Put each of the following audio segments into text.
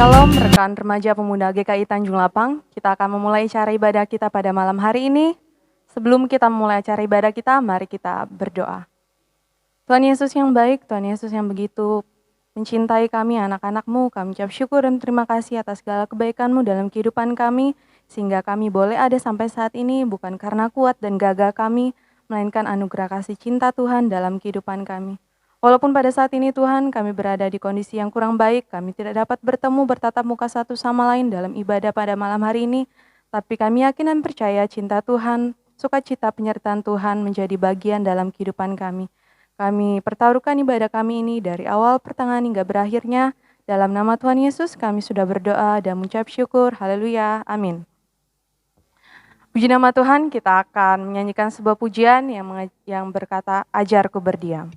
Shalom rekan remaja pemuda GKI Tanjung Lapang. Kita akan memulai acara ibadah kita pada malam hari ini. Sebelum kita memulai acara ibadah kita, mari kita berdoa. Tuhan Yesus yang baik, Tuhan Yesus yang begitu mencintai kami anak-anak-Mu, kami ucap syukur dan terima kasih atas segala kebaikan-Mu dalam kehidupan kami, sehingga kami boleh ada sampai saat ini bukan karena kuat dan gagah kami, melainkan anugerah kasih cinta Tuhan dalam kehidupan kami. Walaupun pada saat ini Tuhan kami berada di kondisi yang kurang baik, kami tidak dapat bertemu bertatap muka satu sama lain dalam ibadah pada malam hari ini, tapi kami yakin dan percaya cinta Tuhan, sukacita penyertaan Tuhan menjadi bagian dalam kehidupan kami. Kami pertaruhkan ibadah kami ini dari awal pertengahan hingga berakhirnya. Dalam nama Tuhan Yesus kami sudah berdoa dan mengucap syukur. Haleluya. Amin. Puji nama Tuhan, kita akan menyanyikan sebuah pujian yang berkata, Ajarku berdiam.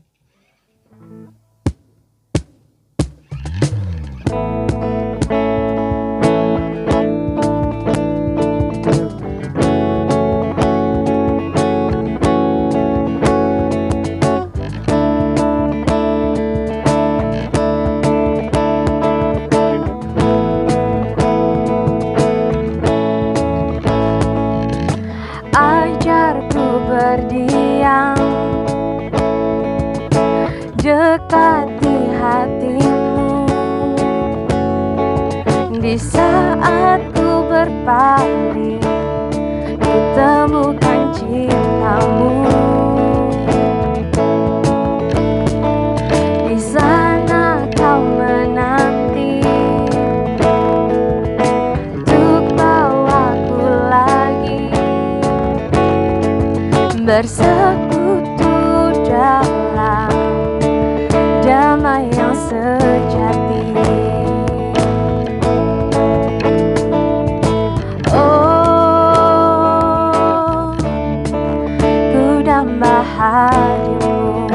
Ajarku berdiam, dekati hatimu. Di saat ku berpaling, ku temukan cintamu. Di sana kau menanti untuk bawaku lagi bersekutu dalam damai yang sejati. Oh, ku damba hadimu.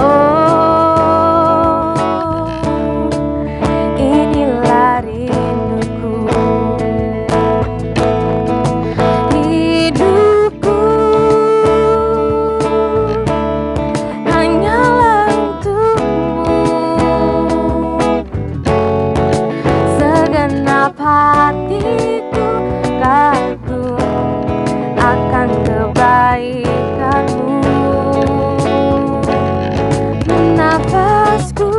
Oh, inilah rinduku. Hidupku hanyalah untukmu. Segenap hatiku kagum akan kebaikanmu. Nafasku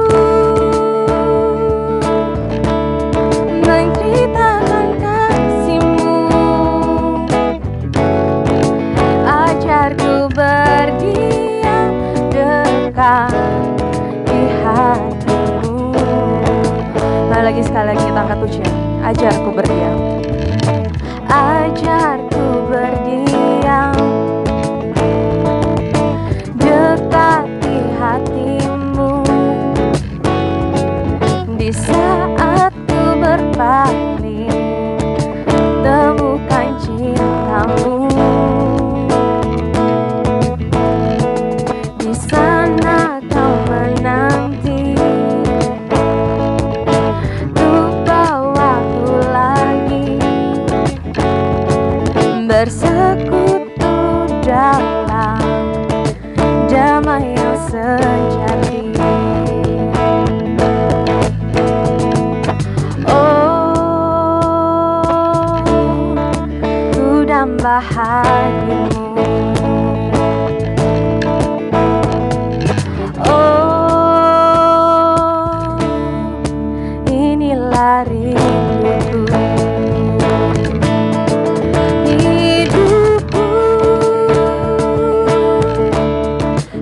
menceritakan kasihmu. Ajarku berdiam dekat di hatimu. Nah, lagi sekali lagi kita angkat pujian. Ajarku berdiam. Ajarku berdiam dekat di hatimu. Di saat ku berpaling, temukan cintamu. Di sana kau menanti untuk bawaku lagi bersekutu dalam damai yang sejati. Oh, ku damba hadimu. Oh, inilah rinduku. Hidupku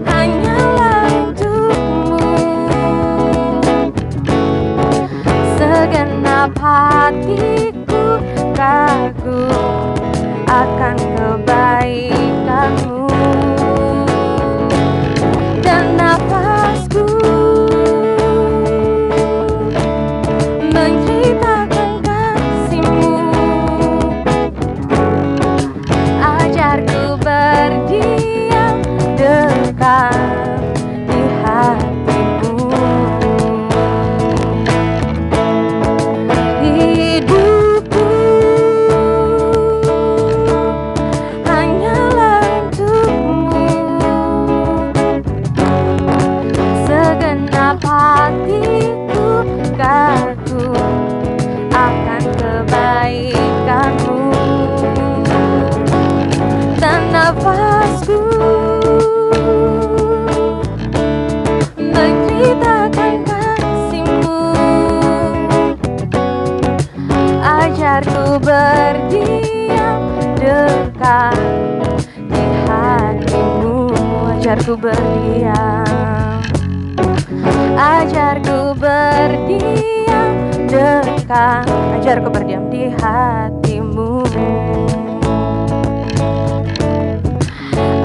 hanyalah untukmu. Segenap hatiku kagum akan kebaikanmu. Dan nafasku menceritakan kasihmu. Ajarku berdiam dekat di hatimu. Hidupku hanyalah untukmu. Segenap berdiam. Ajarku berdiam dekat, ajarku berdiam di hatimu.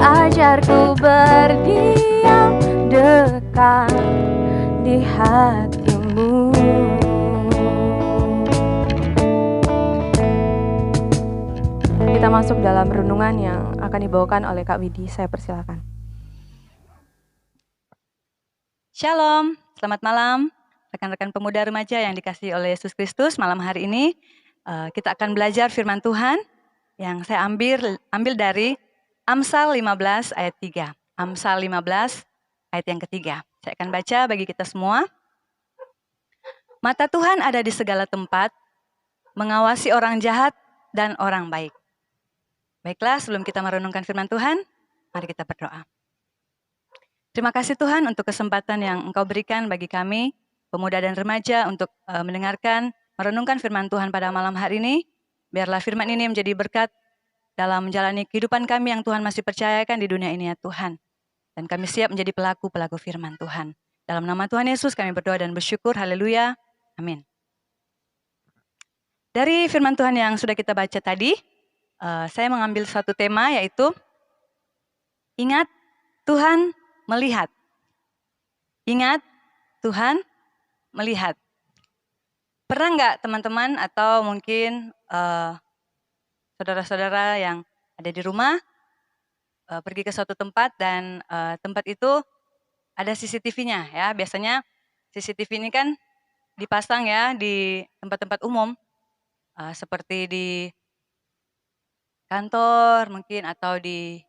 Ajarku berdiam dekat di hatimu. Kita masuk dalam renungan yang akan dibawakan oleh Kak Widi. Saya persilakan. Shalom, selamat malam rekan-rekan pemuda remaja yang dikasihi oleh Yesus Kristus. Malam hari ini kita akan belajar firman Tuhan yang saya ambil dari Amsal 15 ayat 3. Amsal 15 ayat yang ketiga. Saya akan baca bagi kita semua. Mata Tuhan ada di segala tempat, mengawasi orang jahat dan orang baik. Baiklah, sebelum kita merenungkan firman Tuhan, mari kita berdoa. Terima kasih Tuhan untuk kesempatan yang Engkau berikan bagi kami, pemuda dan remaja, untuk mendengarkan, merenungkan firman Tuhan pada malam hari ini. Biarlah firman ini menjadi berkat dalam menjalani kehidupan kami yang Tuhan masih percayakan di dunia ini ya Tuhan. Dan kami siap menjadi pelaku-pelaku firman Tuhan. Dalam nama Tuhan Yesus kami berdoa dan bersyukur. Haleluya. Amin. Dari firman Tuhan yang sudah kita baca tadi, saya mengambil satu tema yaitu ingat Tuhan melihat. Ingat, Tuhan melihat. Pernah nggak teman-teman atau mungkin saudara-saudara yang ada di rumah pergi ke suatu tempat dan tempat itu ada CCTV-nya ya. Biasanya CCTV ini kan dipasang ya di tempat-tempat umum seperti di kantor mungkin atau di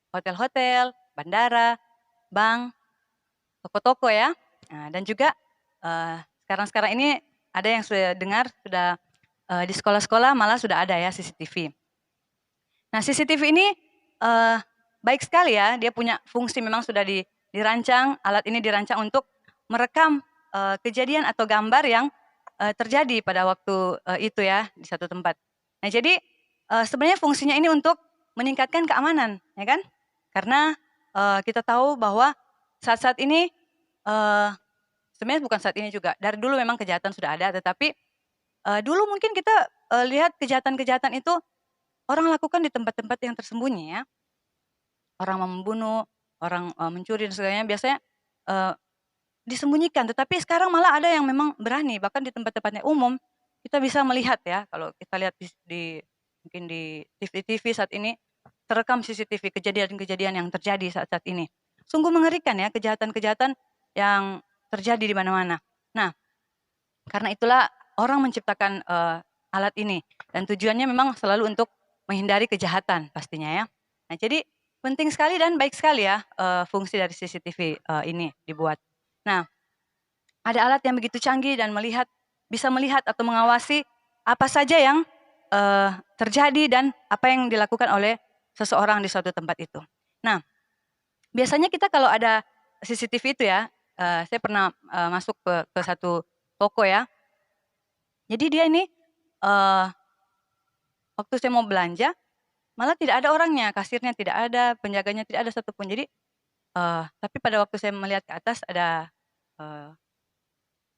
hotel-hotel, bandara, bank, toko-toko ya. Nah, dan juga sekarang ini ada yang sudah dengar, sudah di sekolah-sekolah malah sudah ada ya CCTV. Nah CCTV ini baik sekali ya, dia punya fungsi memang sudah dirancang, alat ini dirancang untuk merekam kejadian atau gambar yang terjadi pada waktu itu ya di satu tempat. Nah jadi sebenarnya fungsinya ini untuk meningkatkan keamanan ya kan, karena kita tahu bahwa saat-saat ini sebenarnya bukan saat ini juga, dari dulu memang kejahatan sudah ada, tetapi dulu mungkin kita lihat kejahatan-kejahatan itu orang lakukan di tempat-tempat yang tersembunyi ya. Orang membunuh, orang mencuri dan sebagainya biasanya disembunyikan, tetapi sekarang malah ada yang memang berani, bahkan di tempat-tempatnya umum kita bisa melihat ya, kalau kita lihat mungkin di TV saat ini terekam CCTV kejadian-kejadian yang terjadi saat-saat ini. Sungguh mengerikan ya kejahatan-kejahatan yang terjadi di mana-mana. Nah, karena itulah orang menciptakan alat ini dan tujuannya memang selalu untuk menghindari kejahatan pastinya ya. Nah, jadi penting sekali dan baik sekali ya fungsi dari CCTV ini dibuat. Nah, ada alat yang begitu canggih dan bisa melihat atau mengawasi apa saja yang terjadi dan apa yang dilakukan oleh seseorang di suatu tempat itu. Nah, biasanya kita kalau ada CCTV itu ya, saya pernah masuk ke satu toko ya. Jadi dia ini waktu saya mau belanja, malah tidak ada orangnya, kasirnya tidak ada, penjaganya tidak ada satupun. Jadi, tapi pada waktu saya melihat ke atas ada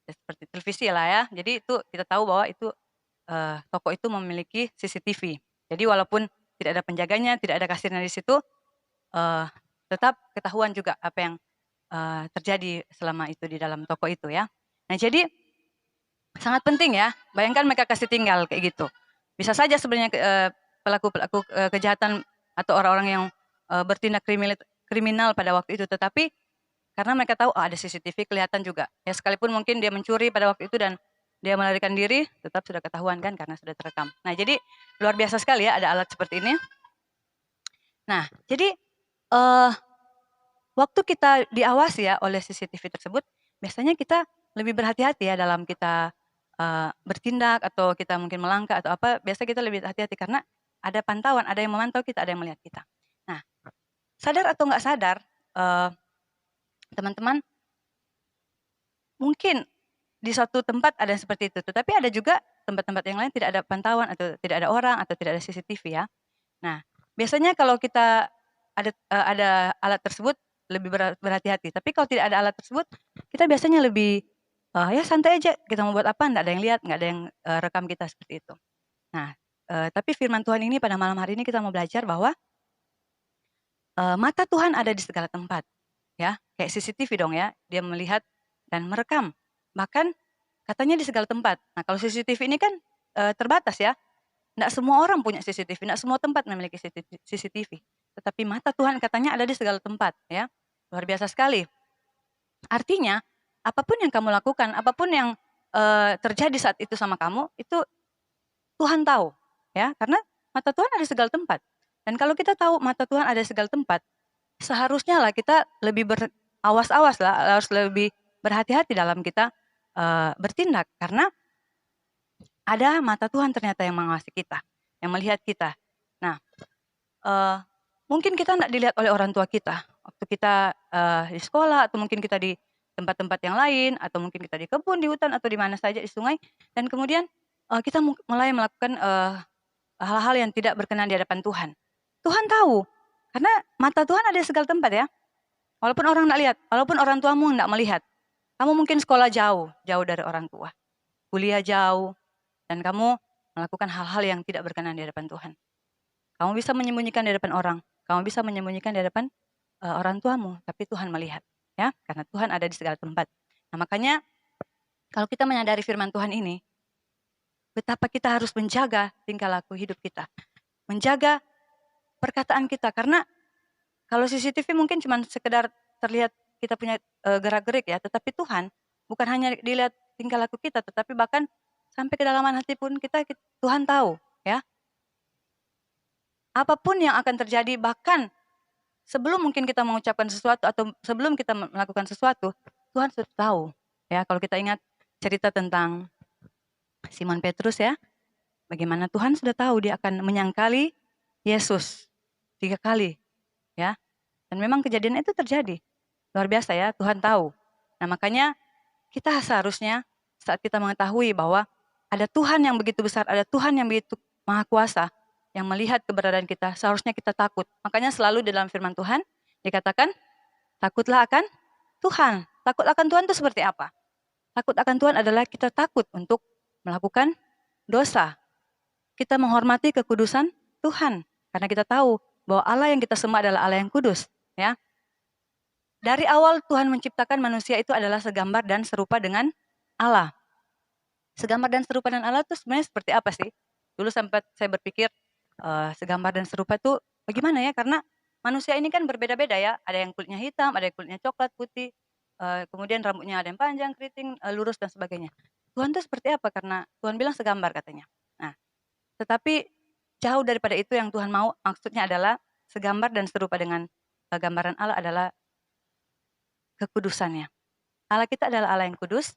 seperti televisi lah ya. Jadi itu kita tahu bahwa itu toko itu memiliki CCTV. Jadi walaupun tidak ada penjaganya, tidak ada kasirnya di situ, tetap ketahuan juga apa yang terjadi selama itu di dalam toko itu ya. Nah jadi sangat penting ya. Bayangkan mereka kasih tinggal kayak gitu. Bisa saja sebenarnya pelaku-pelaku kejahatan atau orang-orang yang bertindak kriminal pada waktu itu, tetapi karena mereka tahu ada CCTV kelihatan juga. Ya sekalipun mungkin dia mencuri pada waktu itu dan dia melarikan diri, tetap sudah ketahuan kan karena sudah terekam. Nah jadi luar biasa sekali ya ada alat seperti ini. Nah jadi waktu kita diawasi ya oleh CCTV tersebut, biasanya kita lebih berhati-hati ya dalam kita bertindak atau kita mungkin melangkah atau apa. Biasa kita lebih hati-hati karena ada pantauan, ada yang memantau kita, ada yang melihat kita. Nah sadar atau nggak sadar, teman-teman, mungkin di suatu tempat ada yang seperti itu, tetapi ada juga tempat-tempat yang lain tidak ada pantauan atau tidak ada orang atau tidak ada CCTV ya. Nah, biasanya kalau kita ada alat tersebut, lebih berhati-hati. Tapi kalau tidak ada alat tersebut, kita biasanya lebih ya santai aja. Kita mau buat apa? Nggak ada yang lihat, nggak ada yang rekam kita seperti itu. Nah, tapi firman Tuhan ini pada malam hari ini kita mau belajar bahwa mata Tuhan ada di segala tempat, ya. Kayak CCTV dong ya, dia melihat dan merekam. Bahkan katanya di segala tempat. Nah, kalau CCTV ini kan terbatas ya. Nggak semua orang punya CCTV, nggak semua tempat memiliki CCTV. Tetapi mata Tuhan katanya ada di segala tempat, ya. Luar biasa sekali. Artinya, apapun yang kamu lakukan, apapun yang terjadi saat itu sama kamu, itu Tuhan tahu, ya. Karena mata Tuhan ada di segala tempat. Dan kalau kita tahu mata Tuhan ada di segala tempat, seharusnya lah kita lebih berawas-awas lah, harus lebih berhati-hati dalam kita bertindak. Karena ada mata Tuhan ternyata yang mengawasi kita, yang melihat kita. Nah, mungkin kita tidak dilihat oleh orang tua kita waktu kita di sekolah, atau mungkin kita di tempat-tempat yang lain, atau mungkin kita di kebun, di hutan, atau di mana saja, di sungai. Dan kemudian kita mulai melakukan hal-hal yang tidak berkenan di hadapan Tuhan. Tuhan tahu, karena mata Tuhan ada di segala tempat ya. Walaupun orang tidak lihat, walaupun orang tuamu tidak melihat. Kamu mungkin sekolah jauh dari orang tua. Kuliah jauh, dan kamu melakukan hal-hal yang tidak berkenan di hadapan Tuhan. Kamu bisa menyembunyikan di hadapan orang. Kamu bisa menyembunyikan di hadapan orang tuamu. Tapi Tuhan melihat. Ya, karena Tuhan ada di segala tempat. Nah, makanya kalau kita menyadari firman Tuhan ini, betapa kita harus menjaga tingkah laku hidup kita. Menjaga perkataan kita. Karena kalau CCTV mungkin cuma sekedar terlihat kita punya gerak-gerik ya. Tetapi Tuhan bukan hanya dilihat tingkah laku kita, tetapi bahkan sampai kedalaman hati pun Tuhan tahu, ya. Apapun yang akan terjadi, bahkan sebelum mungkin kita mengucapkan sesuatu atau sebelum kita melakukan sesuatu, Tuhan sudah tahu, ya. Kalau kita ingat cerita tentang Simon Petrus ya, bagaimana Tuhan sudah tahu dia akan menyangkali Yesus 3 kali, ya. Dan memang kejadian itu terjadi. Luar biasa ya, Tuhan tahu. Nah, makanya kita seharusnya saat kita mengetahui bahwa ada Tuhan yang begitu besar, ada Tuhan yang begitu maha kuasa, yang melihat keberadaan kita, seharusnya kita takut. Makanya selalu dalam firman Tuhan dikatakan, takutlah akan Tuhan. Takut akan Tuhan itu seperti apa? Takut akan Tuhan adalah kita takut untuk melakukan dosa. Kita menghormati kekudusan Tuhan. Karena kita tahu bahwa Allah yang kita sembah adalah Allah yang kudus. Ya. Dari awal Tuhan menciptakan manusia itu adalah segambar dan serupa dengan Allah. Segambar dan serupa dengan Allah itu sebenarnya seperti apa sih? Dulu sempat saya berpikir segambar dan serupa itu bagaimana ya? Karena manusia ini kan berbeda-beda ya. Ada yang kulitnya hitam, ada yang kulitnya coklat, putih. Kemudian rambutnya ada yang panjang, keriting, lurus dan sebagainya. Tuhan itu seperti apa? Karena Tuhan bilang segambar katanya. Nah, tetapi jauh daripada itu yang Tuhan mau. Maksudnya adalah segambar dan serupa dengan gambaran Allah adalah kekudusannya. Allah kita adalah Allah yang kudus.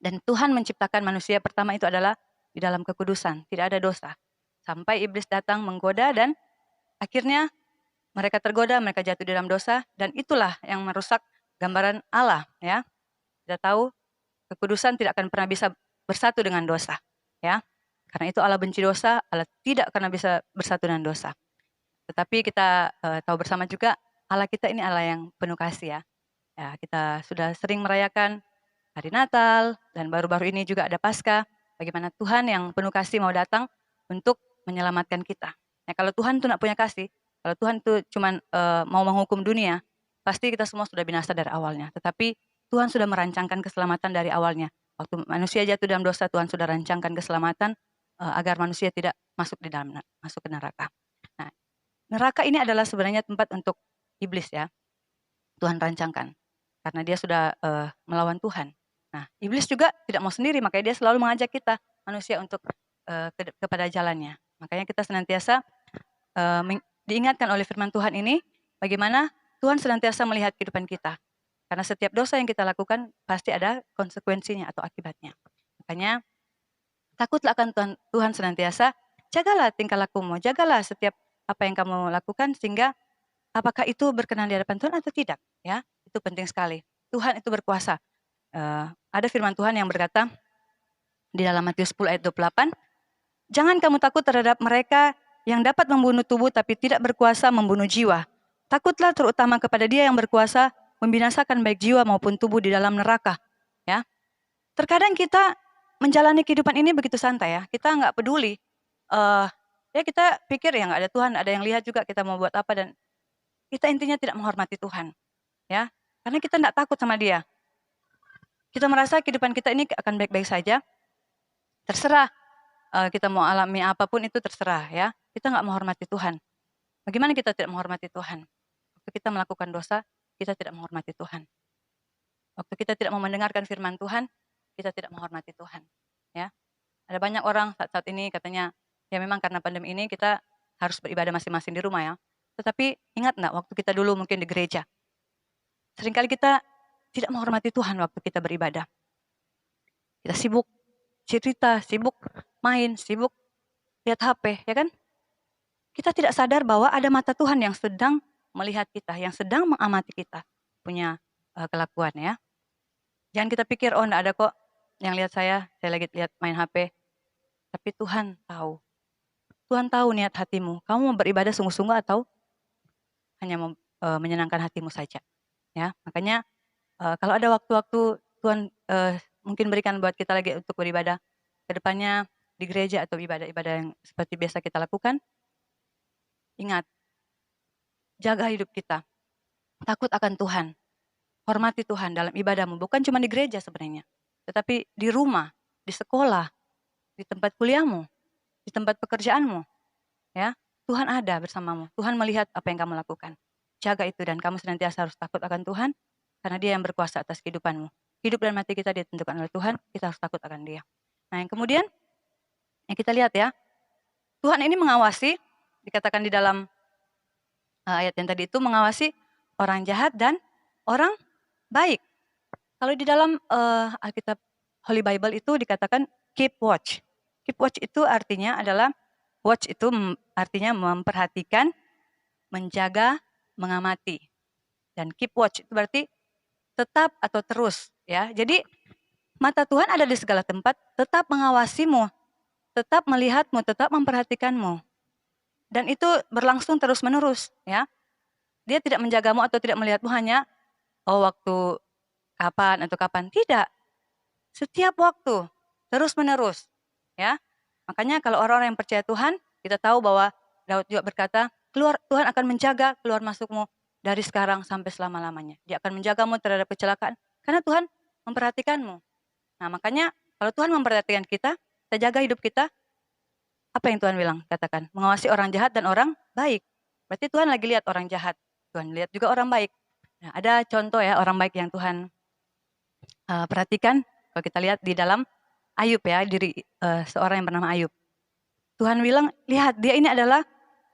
Dan Tuhan menciptakan manusia pertama itu adalah di dalam kekudusan, tidak ada dosa. Sampai iblis datang menggoda dan akhirnya mereka tergoda, mereka jatuh di dalam dosa, dan itulah yang merusak gambaran Allah, ya. Kita tahu kekudusan tidak akan pernah bisa bersatu dengan dosa, ya. Karena itu Allah benci dosa, Allah tidak akan bisa bersatu dengan dosa. Tetapi kita tahu bersama juga Allah kita ini Allah yang penuh kasih ya. Ya, kita sudah sering merayakan hari Natal, dan baru-baru ini juga ada Paskah. Bagaimana Tuhan yang penuh kasih mau datang untuk menyelamatkan kita. Nah, kalau Tuhan itu tidak punya kasih, kalau Tuhan itu cuma mau menghukum dunia, pasti kita semua sudah binasa dari awalnya. Tetapi Tuhan sudah merancangkan keselamatan dari awalnya. Waktu manusia jatuh dalam dosa, Tuhan sudah rancangkan keselamatan agar manusia tidak masuk ke neraka. Nah, neraka ini adalah sebenarnya tempat untuk iblis ya. Tuhan rancangkan. Karena dia sudah melawan Tuhan. Nah, iblis juga tidak mau sendiri, makanya dia selalu mengajak kita, manusia, untuk kepada jalannya. Makanya kita senantiasa diingatkan oleh firman Tuhan ini, bagaimana Tuhan senantiasa melihat kehidupan kita. Karena setiap dosa yang kita lakukan, pasti ada konsekuensinya atau akibatnya. Makanya, takutlah akan Tuhan senantiasa, jagalah tingkah lakumu, jagalah setiap apa yang kamu lakukan, sehingga apakah itu berkenan di hadapan Tuhan atau tidak. Ya, itu penting sekali. Tuhan itu berkuasa. Ada firman Tuhan yang berkata di dalam Matius 10 ayat 28, jangan kamu takut terhadap mereka yang dapat membunuh tubuh tapi tidak berkuasa membunuh jiwa. Takutlah terutama kepada Dia yang berkuasa membinasakan baik jiwa maupun tubuh di dalam neraka. Ya, terkadang kita menjalani kehidupan ini begitu santai ya. Kita nggak peduli. Ya kita pikir ya nggak ada Tuhan, ada yang lihat juga kita mau buat apa, dan kita intinya tidak menghormati Tuhan. Ya, karena kita tidak takut sama Dia. Kita merasa kehidupan kita ini akan baik-baik saja. Terserah kita mau alami apapun itu terserah ya. Kita nggak menghormati Tuhan. Bagaimana kita tidak menghormati Tuhan? Waktu kita melakukan dosa, kita tidak menghormati Tuhan. Waktu kita tidak mau mendengarkan firman Tuhan, kita tidak menghormati Tuhan. Ya, ada banyak orang saat ini katanya, ya memang karena pandemi ini kita harus beribadah masing-masing di rumah ya. Tetapi ingat enggak waktu kita dulu mungkin di gereja, seringkali kita tidak menghormati Tuhan waktu kita beribadah. Kita sibuk cerita, sibuk main, sibuk lihat HP, ya kan? Kita tidak sadar bahwa ada mata Tuhan yang sedang melihat kita, yang sedang mengamati kita punya kelakuan ya. Jangan kita pikir, oh enggak ada kok yang lihat saya lagi lihat main HP. Tapi Tuhan tahu. Tuhan tahu niat hatimu. Kamu mau beribadah sungguh-sungguh atau hanya menyenangkan hatimu saja. Ya, makanya kalau ada waktu-waktu Tuhan mungkin berikan buat kita lagi untuk beribadah ke depannya di gereja atau ibadah-ibadah yang seperti biasa kita lakukan, ingat, jaga hidup kita. Takut akan Tuhan. Hormati Tuhan dalam ibadahmu. Bukan cuma di gereja sebenarnya. Tetapi di rumah, di sekolah, di tempat kuliahmu, di tempat pekerjaanmu. Ya, Tuhan ada bersamamu. Tuhan melihat apa yang kamu lakukan. Jaga itu dan kamu senantiasa harus takut akan Tuhan. Karena Dia yang berkuasa atas kehidupanmu. Hidup dan mati kita ditentukan oleh Tuhan. Kita harus takut akan Dia. Nah yang kemudian, yang kita lihat ya. Tuhan ini mengawasi, dikatakan di dalam ayat yang tadi itu, mengawasi orang jahat dan orang baik. Kalau di dalam Alkitab Holy Bible itu dikatakan keep watch. Keep watch itu artinya adalah, watch itu artinya memperhatikan, menjaga, mengamati. Dan keep watch itu berarti tetap atau terus ya. Jadi mata Tuhan ada di segala tempat, tetap mengawasimu, tetap melihatmu, tetap memperhatikanmu. Dan itu berlangsung terus-menerus ya. Dia tidak menjagamu atau tidak melihatmu hanya waktu kapan atau kapan, tidak. Setiap waktu, terus-menerus ya. Makanya kalau orang-orang yang percaya Tuhan, kita tahu bahwa Daud juga berkata, Tuhan akan menjaga keluar masukmu dari sekarang sampai selama-lamanya. Dia akan menjagamu terhadap kecelakaan karena Tuhan memperhatikanmu. Nah, makanya kalau Tuhan memperhatikan kita jaga hidup kita. Apa yang Tuhan bilang? Katakan, mengawasi orang jahat dan orang baik. Berarti Tuhan lagi lihat orang jahat. Tuhan lihat juga orang baik. Nah, ada contoh ya orang baik yang Tuhan perhatikan. Kalau kita lihat di dalam Ayub ya, diri seorang yang bernama Ayub. Tuhan bilang, lihat dia ini adalah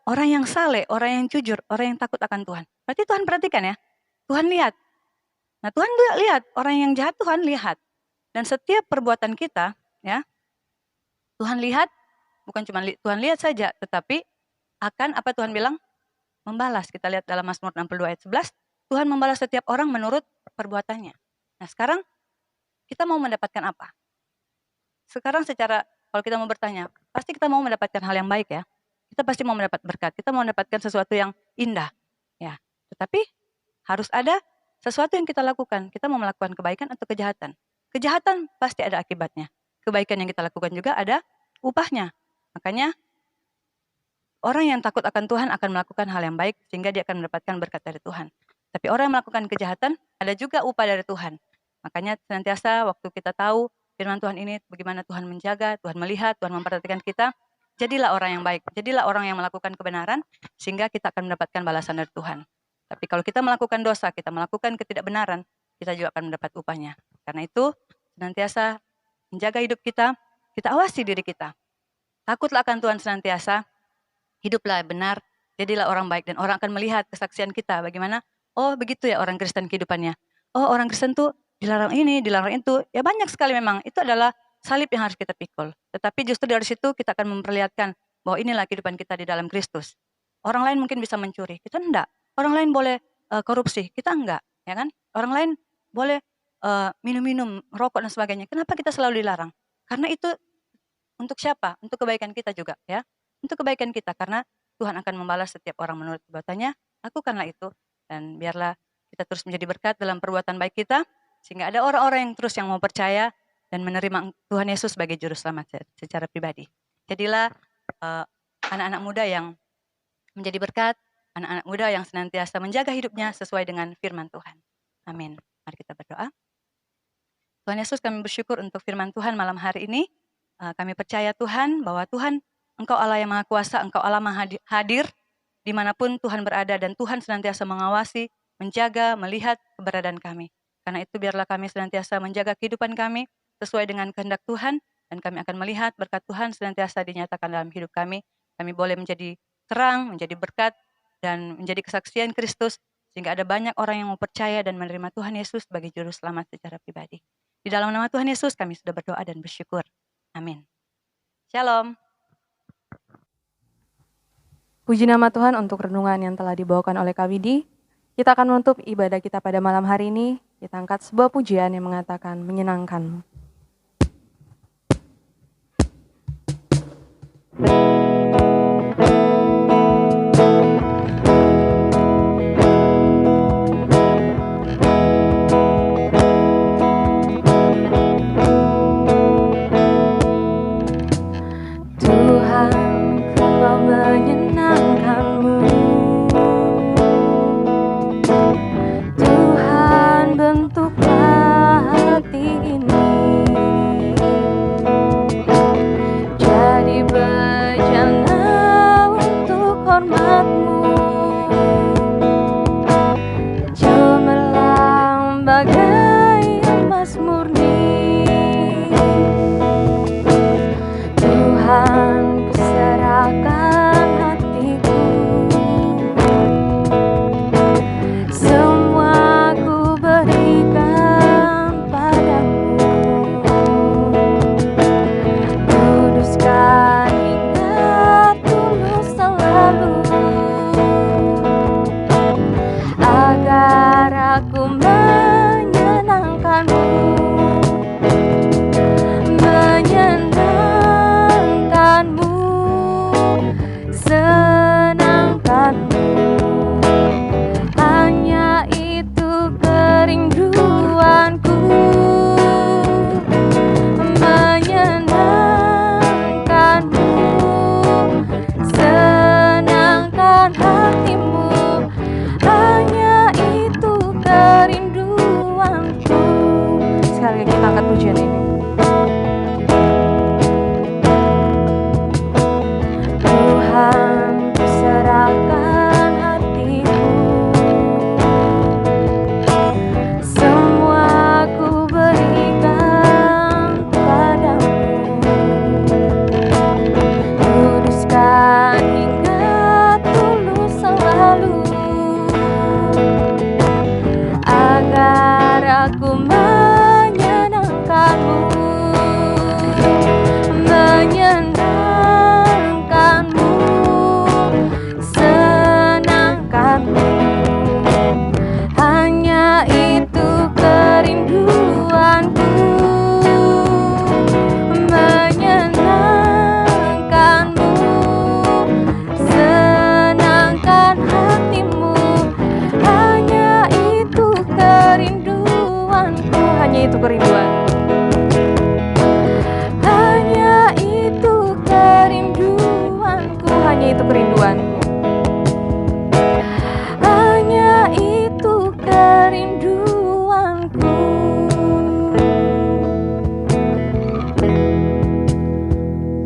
orang yang saleh, orang yang jujur, orang yang takut akan Tuhan. Berarti Tuhan perhatikan ya. Tuhan lihat. Nah Tuhan juga lihat, orang yang jahat Tuhan lihat. Dan setiap perbuatan kita, ya, Tuhan lihat, bukan cuma Tuhan lihat saja, tetapi akan apa Tuhan bilang? Membalas. Kita lihat dalam Mazmur 62 ayat 11, Tuhan membalas setiap orang menurut perbuatannya. Nah sekarang, kita mau mendapatkan apa? Sekarang kalau kita mau bertanya, pasti kita mau mendapatkan hal yang baik ya. Kita pasti mau mendapat berkat, kita mau mendapatkan sesuatu yang indah. Ya, tetapi harus ada sesuatu yang kita lakukan. Kita mau melakukan kebaikan atau kejahatan. Kejahatan pasti ada akibatnya. Kebaikan yang kita lakukan juga ada upahnya. Makanya orang yang takut akan Tuhan akan melakukan hal yang baik sehingga dia akan mendapatkan berkat dari Tuhan. Tapi orang yang melakukan kejahatan ada juga upah dari Tuhan. Makanya senantiasa waktu kita tahu firman Tuhan ini bagaimana Tuhan menjaga, Tuhan melihat, Tuhan memperhatikan kita, jadilah orang yang baik. Jadilah orang yang melakukan kebenaran sehingga kita akan mendapatkan balasan dari Tuhan. Tapi kalau kita melakukan dosa, kita melakukan ketidakbenaran, kita juga akan mendapat upahnya. Karena itu senantiasa menjaga hidup kita awasi diri kita. Takutlah akan Tuhan senantiasa, hiduplah benar, jadilah orang baik dan orang akan melihat kesaksian kita bagaimana, oh begitu ya orang Kristen kehidupannya. Oh orang Kristen tuh dilarang ini, dilarang itu. Ya banyak sekali memang, itu adalah salib yang harus kita pikul. Tetapi justru dari situ kita akan memperlihatkan bahwa inilah kehidupan kita di dalam Kristus. Orang lain mungkin bisa mencuri, kita enggak. Orang lain boleh korupsi, kita enggak, ya kan? Orang lain boleh minum-minum, rokok dan sebagainya. Kenapa kita selalu dilarang? Karena itu untuk siapa? Untuk kebaikan kita juga, ya. Untuk kebaikan kita, karena Tuhan akan membalas setiap orang menurut perbuatannya lakukanlah itu. Dan biarlah kita terus menjadi berkat dalam perbuatan baik kita, sehingga ada orang-orang yang terus yang mau percaya dan menerima Tuhan Yesus sebagai juru selamat secara pribadi. Jadilah anak-anak muda yang menjadi berkat, anak-anak muda yang senantiasa menjaga hidupnya sesuai dengan firman Tuhan. Amin. Mari kita berdoa. Tuhan Yesus, kami bersyukur untuk firman Tuhan malam hari ini. Kami percaya Tuhan bahwa Tuhan, Engkau Allah yang Maha Kuasa, Engkau Allah Maha hadir dimanapun Tuhan berada, dan Tuhan senantiasa mengawasi, menjaga, melihat keberadaan kami. Karena itu biarlah kami senantiasa menjaga kehidupan kami sesuai dengan kehendak Tuhan, dan kami akan melihat berkat Tuhan senantiasa dinyatakan dalam hidup kami. Kami boleh menjadi terang, menjadi berkat, dan menjadi kesaksian Kristus, sehingga ada banyak orang yang mau percaya dan menerima Tuhan Yesus sebagai juru selamat secara pribadi. Di dalam nama Tuhan Yesus kami sudah berdoa dan bersyukur. Amin. Shalom. Puji nama Tuhan untuk renungan yang telah dibawakan oleh Kak Widi. Kita akan menutup ibadah kita pada malam hari ini. Kita angkat sebuah pujian yang mengatakan menyenangkan.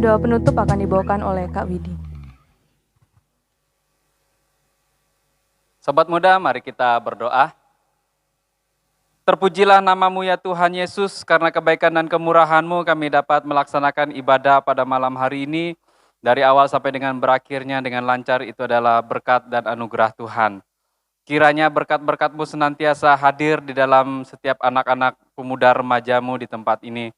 Doa penutup akan dibawakan oleh Kak Widi. Sobat muda, mari kita berdoa. Terpujilah nama-Mu ya Tuhan Yesus, karena kebaikan dan kemurahan-Mu kami dapat melaksanakan ibadah pada malam hari ini. Dari awal sampai dengan berakhirnya dengan lancar, itu adalah berkat dan anugerah Tuhan. Kiranya berkat-berkat-Mu senantiasa hadir di dalam setiap anak-anak pemuda remaja-Mu di tempat ini.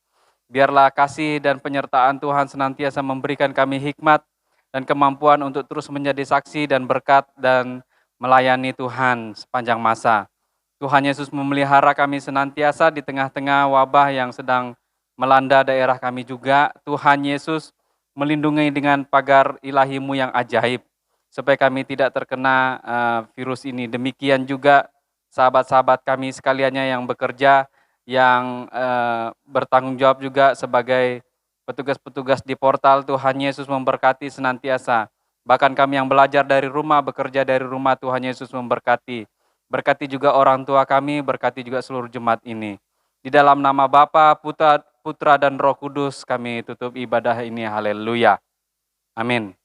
Biarlah kasih dan penyertaan Tuhan senantiasa memberikan kami hikmat dan kemampuan untuk terus menjadi saksi dan berkat dan melayani Tuhan sepanjang masa. Tuhan Yesus memelihara kami senantiasa di tengah-tengah wabah yang sedang melanda daerah kami juga. Tuhan Yesus melindungi dengan pagar ilahi-Mu yang ajaib. supaya kami tidak terkena virus ini. Demikian juga sahabat-sahabat kami sekaliannya yang bekerja, yang bertanggung jawab juga sebagai petugas-petugas di portal. Tuhan Yesus memberkati senantiasa. Bahkan kami yang belajar dari rumah, bekerja dari rumah, Tuhan Yesus memberkati. Berkati juga orang tua kami, berkati juga seluruh jemaat ini. Di dalam nama Bapa, Putra dan Roh Kudus kami tutup ibadah ini. Haleluya. Amin.